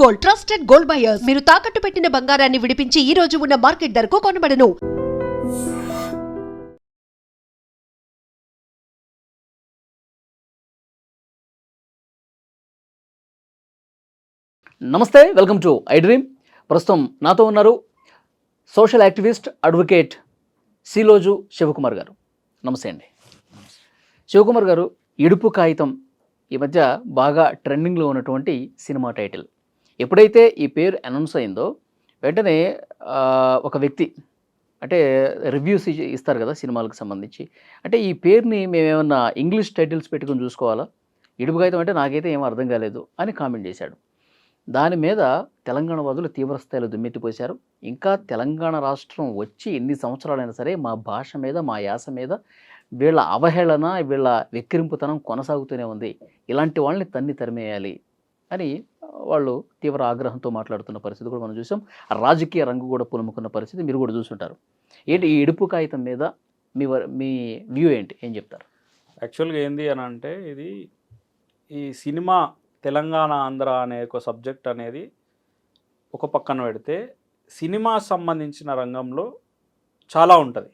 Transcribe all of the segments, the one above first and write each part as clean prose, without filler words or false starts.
Gold, trusted gold buyers. మీరు తాకట్టు పెట్టిన బంగారాన్ని విడిపించి ఈ రోజు ఉన్న మార్కెట్ ధరకు కొనబడను. నమస్తే, వెల్కమ్ టు ఐ డ్రీమ్. ప్రస్తుతం నాతో ఉన్నారు సోషల్ యాక్టివిస్ట్, అడ్వకేట్ సిలోజు శివకుమార్ గారు. నమస్తే అండి. శివకుమార్ గారు, ఇడుపు కాగితం ఈ మధ్య బాగా ట్రెండింగ్లో ఉన్నటువంటి సినిమా టైటిల్. ఎప్పుడైతే ఈ పేరు అనౌన్స్ అయిందో వెంటనే ఒక వ్యక్తి అంటే రివ్యూస్ ఇస్తారు కదా సినిమాలకు సంబంధించి, అంటే ఈ పేరుని మేమేమన్నా ఇంగ్లీష్ టైటిల్స్ పెట్టుకుని చూసుకోవాలా, ఇడుపు కాగితం అంటే నాకైతే ఏం అర్థం కాలేదు అని కామెంట్ చేశాడు. దాని మీద తెలంగాణ వాదులు తీవ్రస్థాయిలో దుమ్మెత్తిపోశారు. ఇంకా తెలంగాణ రాష్ట్రం వచ్చి ఎన్ని సంవత్సరాలైనా సరే మా భాష మీద, మా యాస మీద వీళ్ళ అవహేళన, వీళ్ళ వెక్కిరింపుతనం కొనసాగుతూనే ఉంది. ఇలాంటి వాళ్ళని తరిమేయాలి అని వాళ్ళు తీవ్ర ఆగ్రహంతో మాట్లాడుతున్న పరిస్థితి కూడా మనం చూసాం. రాజకీయ రంగు కూడా పులుముకున్న పరిస్థితి మీరు కూడా చూసుంటారు. ఏంటి ఈ ఇడుపు కాగితం మీద మీ వ్యూ ఏంటి, ఏం చెప్తారు? యాక్చువల్గా ఏంది అని అంటే, ఇది ఈ సినిమా తెలంగాణ ఆంధ్ర అనే ఒక సబ్జెక్ట్ అనేది ఒక పక్కన పెడితే, సినిమా సంబంధించిన రంగంలో చాలా ఉంటుంది.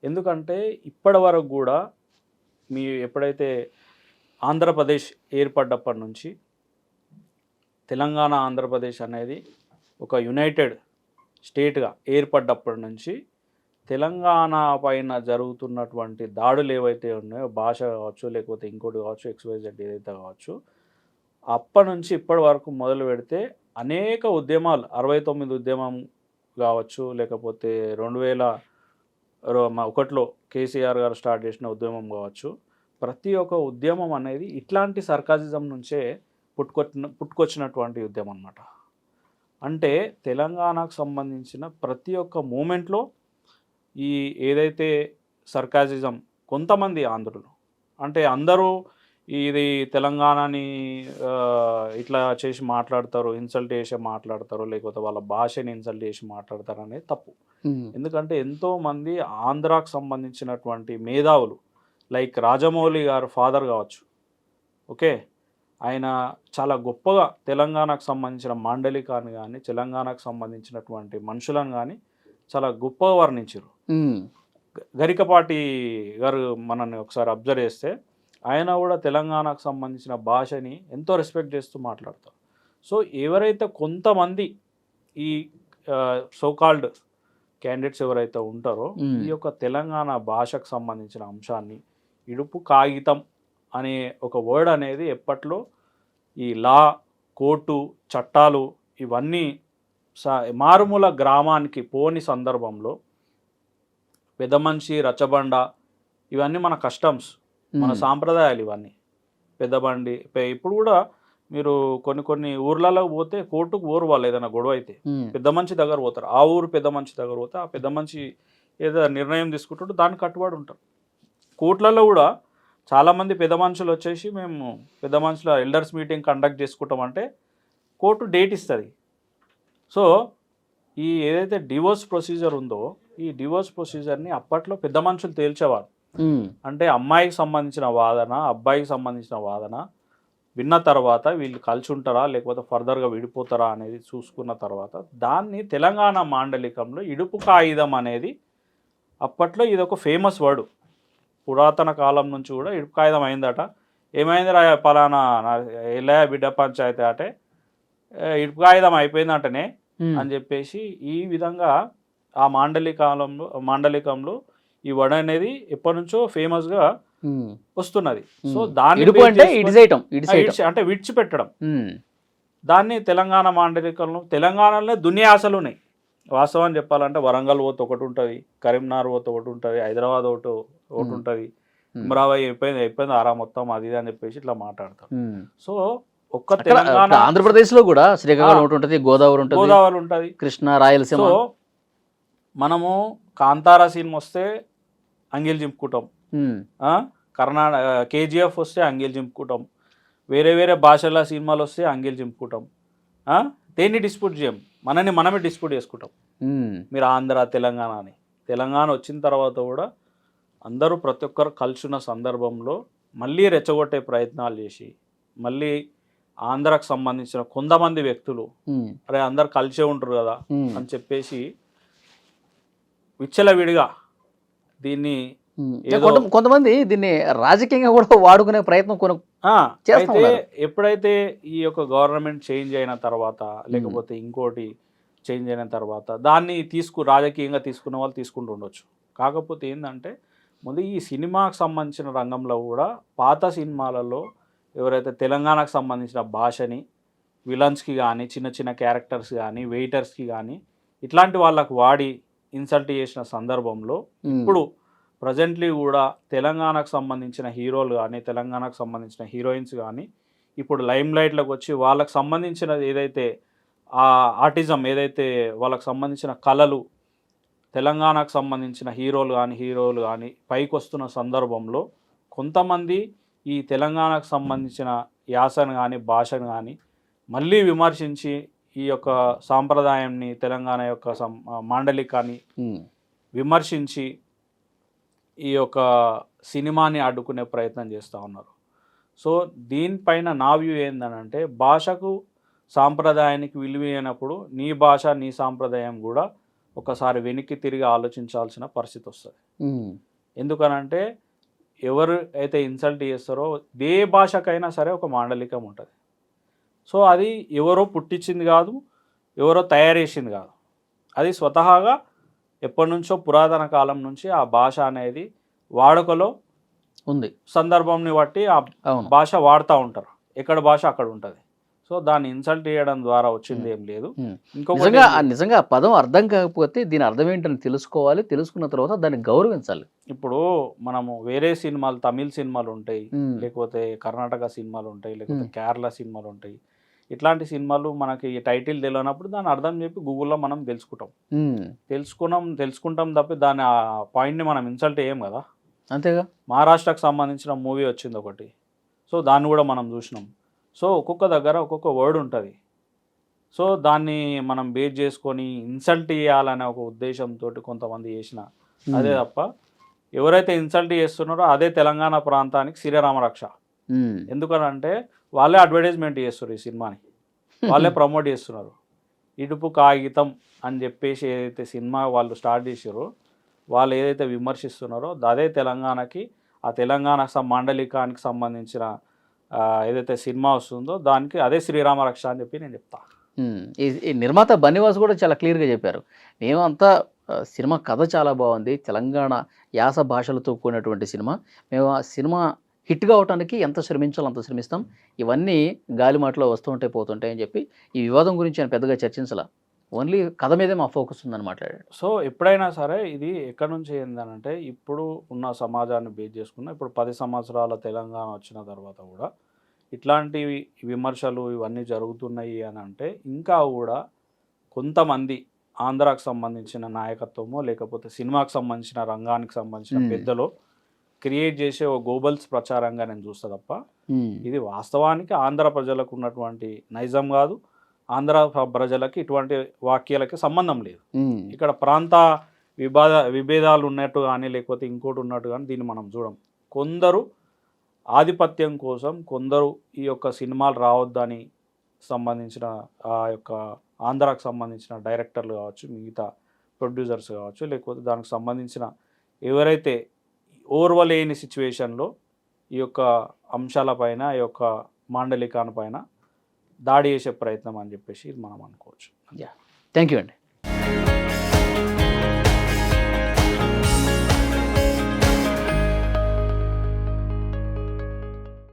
ఎందుకంటే ఇప్పటి వరకు కూడా మీ ఎప్పుడైతే ఆంధ్రప్రదేశ్ ఏర్పడ్డప్పటి నుంచి తెలంగాణ ఆంధ్రప్రదేశ్ అనేది ఒక యునైటెడ్ స్టేట్గా ఏర్పడ్డప్పటి నుంచి తెలంగాణ పైన జరుగుతున్నటువంటి దాడులు ఏవైతే ఉన్నాయో, భాష కావచ్చు, లేకపోతే ఇంకోటి కావచ్చు, XYZ ఏదైతే కావచ్చు, అప్పటి నుంచి ఇప్పటి వరకు మొదలు పెడితే అనేక ఉద్యమాలు, 69 ఉద్యమం కావచ్చు, లేకపోతే 2001లో కేసీఆర్ గారు స్టార్ట్ చేసిన ఉద్యమం కావచ్చు, ప్రతి ఒక్క ఉద్యమం అనేది ఇట్లాంటి సర్కాసిజం నుంచే పుట్టుకొచ్చినటువంటి ఉద్యమం అన్నమాట. అంటే తెలంగాణకు సంబంధించిన ప్రతి ఒక్క మూమెంట్లో ఈ ఏదైతే సర్కాసిజం, కొంతమంది ఆంధ్రులు అంటే అందరూ ఇది తెలంగాణని ఇట్లా చేసి మాట్లాడతారు, ఇన్సల్ట్ చేసి మాట్లాడతారు, లేకపోతే వాళ్ళ భాషని ఇన్సల్ట్ చేసి మాట్లాడతారు అనేది తప్పు. ఎందుకంటే ఎంతోమంది ఆంధ్రాకు సంబంధించినటువంటి మేధావులు, లైక్ రాజమౌళి గారు ఫాదర్ కావచ్చు, ఓకే, ఆయన చాలా గొప్పగా తెలంగాణకు సంబంధించిన మాండలికాన్ని కానీ, తెలంగాణకు సంబంధించినటువంటి మనుషులను కానీ చాలా గొప్పగా వర్ణించారు. గరికపాటి గారు మనల్ని ఒకసారి అబ్జర్వ్ చేస్తే ఆయన కూడా తెలంగాణకు సంబంధించిన భాషని ఎంతో రెస్పెక్ట్ చేస్తూ మాట్లాడతారు. సో ఎవరైతే కొంతమంది ఈ సోకాల్డ్ క్యాండిడేట్స్ ఎవరైతే ఉంటారో, ఈ యొక్క తెలంగాణ భాషకు సంబంధించిన అంశాన్ని ఇడుపు కాగితం అనే ఒక వర్డ్ అనేది ఎప్పట్లో ఈ లా, కోర్టు, చట్టాలు ఇవన్నీ మారుమూల గ్రామానికి పోని సందర్భంలో పెద్ద మనిషి, రచ్చబండ, ఇవన్నీ మన కస్టమ్స్, మన సాంప్రదాయాలు. ఇవన్నీ పెద్ద బండి ఇప్పుడు కూడా మీరు కొన్ని ఊర్లలో పోతే కోర్టుకు పోరు వాళ్ళు, ఏదైనా గొడవ అయితే పెద్ద మనిషి దగ్గర పోతారు. ఆ ఊరు పెద్ద మనిషి దగ్గర పోతే ఆ పెద్ద మనిషి ఏదో నిర్ణయం తీసుకుంటాడు, దానికి కట్టుబడి ఉంటారు. కోర్టులలో కూడా చాలామంది పెద్ద మనుషులు వచ్చేసి మేము పెద్ద మనుషుల ఎల్డర్స్ మీటింగ్ కండక్ట్ చేసుకుంటామంటే కోర్టు డేట్ ఇస్తుంది. సో ఈ ఏదైతే డివోర్స్ ప్రొసీజర్ ఉందో, ఈ డివోర్స్ ప్రొసీజర్ని అప్పట్లో పెద్ద మనుషులు తేల్చేవారు. అంటే అమ్మాయికి సంబంధించిన వాదన, అబ్బాయికి సంబంధించిన వాదన విన్న తర్వాత వీళ్ళు కలిసి ఉంటారా లేకపోతే ఫర్దర్గా విడిపోతారా అనేది చూసుకున్న తర్వాత దాన్ని తెలంగాణ మాండలికంలో ఇడుపు కాగితం అనేది అప్పట్లో ఇది ఒక ఫేమస్ వర్డ్. పురాతన కాలం నుంచి కూడా ఇడుపు కాగితం అయిందట. ఏమైంది రా పలానా ఎలా బిడ్డ పంచాయతీ అంటే ఇడుపు కాగితం అయిపోయిందంటనే అని చెప్పేసి ఈ విధంగా ఆ మాండలికంలో ఈ వర్డ్ అనేది ఎప్పటి నుంచో ఫేమస్ గా వస్తున్నది. సో దాన్ని అంటే విడిచిపెట్టడం, దాన్ని తెలంగాణ మాండలికంలో తెలంగాణలో దునియాసలు ఉన్నాయి. వాస్తవం చెప్పాలంటే వరంగల్ పోతే ఒకటి ఉంటుంది, కరీంనగర్ పోతే ఒకటి ఉంటుంది, హైదరాబాద్ ఒకటి ఉంటుంది, అమరావతి అయిపోయింది ఆరా మొత్తం అది అని చెప్పేసి ఇట్లా మాట్లాడతారు. సో ఒక్క తెలంగాణ, ఆంధ్రప్రదేశ్ లో కూడా శ్రీకాకుళం ఒకటి ఉంటుంది, గోదావరి ఉంటుంది, కృష్ణా, రాయలసీమ. సో మనము కాంతారా సినిమా వస్తే అంగీలు చింపుకుంటాం, కర్ణాటక KGF వస్తే అంగీలు చింపుకుంటాం, వేరే వేరే భాషల సినిమాలు వస్తే అంగీలు చింపుకుంటాం. దేన్ని డిస్ప్యూట్ చేయం, మనమే డిస్ప్యూట్ చేసుకుంటాం. మీరు ఆంధ్ర, తెలంగాణ అని. తెలంగాణ వచ్చిన తర్వాత కూడా అందరూ ప్రతి ఒక్కరు కలిసిన సందర్భంలో మళ్ళీ రెచ్చగొట్టే ప్రయత్నాలు చేసి, మళ్ళీ ఆంధ్రాకు సంబంధించిన కొంతమంది వ్యక్తులు ఉమ్, అరే అందరు కలిసే ఉంటారు కదా ఉమ్, అని చెప్పేసి విచ్చలవిడిగా దీన్ని ఉమ్. ఏదో కొంతమంది దీన్ని రాజకీయంగా కూడా వాడుకునే ప్రయత్నం చేస్తా అయితే ఉన్నారు. ఎప్పుడైతే ఈ యొక్క గవర్నమెంట్ చేంజ్ అయిన తర్వాత లేకపోతే ఇంకోటి చేంజ్ అయిన తర్వాత దాన్ని రాజకీయంగా తీసుకున్న వాళ్ళు తీసుకుంటూ ఉండొచ్చు. కాకపోతే ఏంటంటే ముందు ఈ సినిమాకు సంబంధించిన రంగంలో కూడా పాత సినిమాలలో ఎవరైతే తెలంగాణకు సంబంధించిన భాషని విలన్స్కి కానీ చిన్న చిన్న క్యారెక్టర్స్ కానీ వెయిటర్స్కి కానీ ఇట్లాంటి వాళ్ళకు వాడి ఇన్సల్ట్ చేసిన సందర్భంలో ఇప్పుడు ప్రజెంట్లీ కూడా తెలంగాణకు సంబంధించిన హీరోలు కానీ తెలంగాణకు సంబంధించిన హీరోయిన్స్ కానీ ఇప్పుడు లైమ్ లైట్లోకి వచ్చి వాళ్ళకు సంబంధించిన ఏదైతే ఆ ఆర్టిజం ఏదైతే వాళ్ళకు సంబంధించిన కళలు తెలంగాణకు సంబంధించిన హీరోలు కానీ పైకి వస్తున్న సందర్భంలో కొంతమంది ఈ తెలంగాణకు సంబంధించిన యాసను కానీ భాషను కానీ మళ్ళీ విమర్శించి ఈ యొక్క సాంప్రదాయాన్ని తెలంగాణ యొక్క మాండలికాన్ని విమర్శించి ఈ యొక్క సినిమాని అడ్డుకునే ప్రయత్నం చేస్తూ ఉన్నారు. సో దీనిపైన నా వ్యూ ఏందనంటే భాషకు సాంప్రదాయానికి విలువైనప్పుడు నీ భాష నీ సాంప్రదాయం కూడా ఒకసారి వెనక్కి తిరిగి ఆలోచించాల్సిన పరిస్థితి వస్తుంది. ఎందుకనంటే ఎవరు అయితే ఇన్సల్ట్ చేస్తారో ఏ భాషకైనా సరే ఒక మాండలికం ఉంటుంది. సో అది ఎవరో పుట్టించింది కాదు, ఎవరో తయారు చేసింది కాదు, అది స్వతహాగా ఎప్పటి నుంచో పురాతన కాలం నుంచి ఆ భాష అనేది వాడుకలో ఉంది. సందర్భంని బట్టి ఆ భాష వాడుతూ ఉంటారు. ఎక్కడ భాష అక్కడ ఉంటుంది. సో దాన్ని ఇన్సల్ట్ చేయడం ద్వారా వచ్చింది ఏం లేదు. నిజంగా పదం అర్థం కాకపోతే దీని అర్థం ఏంటని తెలుసుకోవాలి. తెలుసుకున్న తర్వాత దాన్ని గౌరవించాలి. ఇప్పుడు మనము వేరే సినిమాలు తమిళ్ సినిమాలు ఉంటాయి, లేకపోతే కర్ణాటక సినిమాలు ఉంటాయి, లేకపోతే కేరళ సినిమాలు ఉంటాయి. ఇట్లాంటి సినిమాలు మనకి టైటిల్ తెలియనప్పుడు దాని అర్థం చెప్పి గూగుల్లో మనం తెలుసుకుంటాం తప్పి దాని ఆ పాయింట్ని మనం ఇన్సల్ట్ చేయం కదా. అంతేగా. మహారాష్ట్రకు సంబంధించిన మూవీ వచ్చింది ఒకటి, సో దాన్ని కూడా మనం చూసినాం. సో ఒక్కొక్క దగ్గర ఒక్కొక్క వర్డ్ ఉంటుంది. సో దాన్ని మనం బేస్ చేసుకొని ఇన్సల్ట్ చేయాలనే ఒక ఉద్దేశంతో కొంతమంది చేసిన అదే తప్ప ఎవరైతే ఇన్సల్ట్ చేస్తున్నారో అదే తెలంగాణ ప్రాంతానికి శ్రీరామరక్ష. ఎందుకనంటే వాళ్ళే అడ్వర్టైజ్మెంట్ చేస్తారు ఈ సినిమాని, వాళ్ళే ప్రమోట్ చేస్తున్నారు. ఇడుపు కాగితం అని చెప్పేసి ఏదైతే సినిమా వాళ్ళు స్టార్ట్ చేసారో వాళ్ళు ఏదైతే విమర్శిస్తున్నారో అదే తెలంగాణకి ఆ తెలంగాణ మాండలికానికి సంబంధించిన ఏదైతే సినిమా వస్తుందో దానికి అదే శ్రీరామరక్ష అని చెప్పి నేను చెప్తా. ఈ నిర్మాత బన్నివాస్ కూడా చాలా క్లియర్గా చెప్పారు. మేమంతా సినిమా కథ చాలా బాగుంది, తెలంగాణ యాస భాషలతో కూడినటువంటి సినిమా, మేము ఆ సినిమా హిట్ కావడానికి ఎంత శ్రమించాలో అంత శ్రమిస్తాం, ఇవన్నీ గాలిమాటలో వస్తూ ఉంటాయి పోతుంటాయి అని చెప్పి ఈ వివాదం గురించి ఆయన పెద్దగా చర్చించాల, ఓన్లీ కథ మీదే మా ఫోకస్ ఉందని మాట్లాడాడు. సో ఎప్పుడైనా సరే ఇది ఎక్కడి నుంచి ఏంటంటే ఇప్పుడు ఉన్న సమాజాన్ని బేస్ చేసుకున్న ఇప్పుడు 10 సంవత్సరాల తెలంగాణ వచ్చిన తర్వాత కూడా ఇట్లాంటి విమర్శలు ఇవన్నీ జరుగుతున్నాయి అని అంటే ఇంకా కూడా కొంతమంది ఆంధ్రాకు సంబంధించిన నాయకత్వమో లేకపోతే సినిమాకు సంబంధించిన రంగానికి సంబంధించిన పెద్దలో క్రియేట్ చేసే ఓ గోబల్స్ ప్రచారంగా నేను చూస్తా తప్ప ఇది వాస్తవానికి ఆంధ్ర ప్రజలకు ఉన్నటువంటి నైజం కాదు, ఆంధ్ర ప్రజలకి ఇటువంటి వాక్యాలకి సంబంధం లేదు. ఇక్కడ ప్రాంత విభేదాలు ఉన్నట్టు కానీ లేకపోతే ఇంకోటి ఉన్నట్టు కానీ దీన్ని మనం చూడం. కొందరు ఆధిపత్యం కోసం కొందరు ఈ యొక్క సినిమాలు రావద్దని సంబంధించిన ఆ యొక్క ఆంధ్రాకు సంబంధించిన డైరెక్టర్లు కావచ్చు, మిగతా ప్రొడ్యూసర్స్ కావచ్చు, లేకపోతే దానికి సంబంధించిన ఎవరైతే ఓర్వలేని సిచ్యువేషన్లో ఈ యొక్క అంశాలపైన ఈ యొక్క మాండలికాన్ పైన దాడి చేసే ప్రయత్నం అని చెప్పేసి మనం అనుకోవచ్చు. థ్యాంక్ యూ అండి.